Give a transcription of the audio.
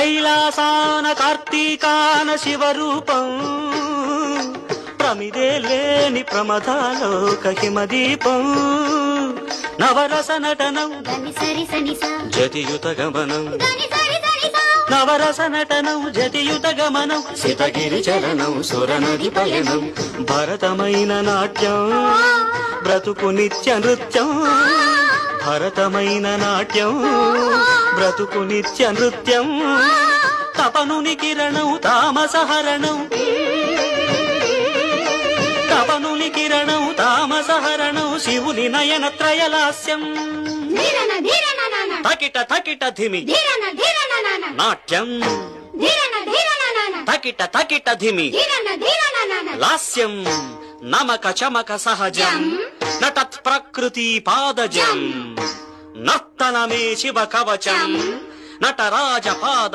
కైలాసాన కార్తీకాన శివరూపం ప్రమిదే లేని ప్రమదాలోక హిమదీపం నవరస నటనం జతియుత గమనం నవరస నటనం జతియుత గమనం శితగిరి చలనం సురనది పయనం భరతమైన నాట్యం బ్రతుకు నిత్య నృత్యం భరతమైన నాట్యం బ్రతుకు నిత్య నృత్యం తపనుని కిరణం తామసహరణం తపనుని కిరణం తామసహరణం శివుని నయన త్రయలాస్యం తకిట తకిట ధిమి నాట్యం తకిట తకిట ధిమి లాస్యం నమక చమక సహజం నటత్ ప్రకృతి పాదజం నర్తనమే శివ కవచం నటరాజ పాద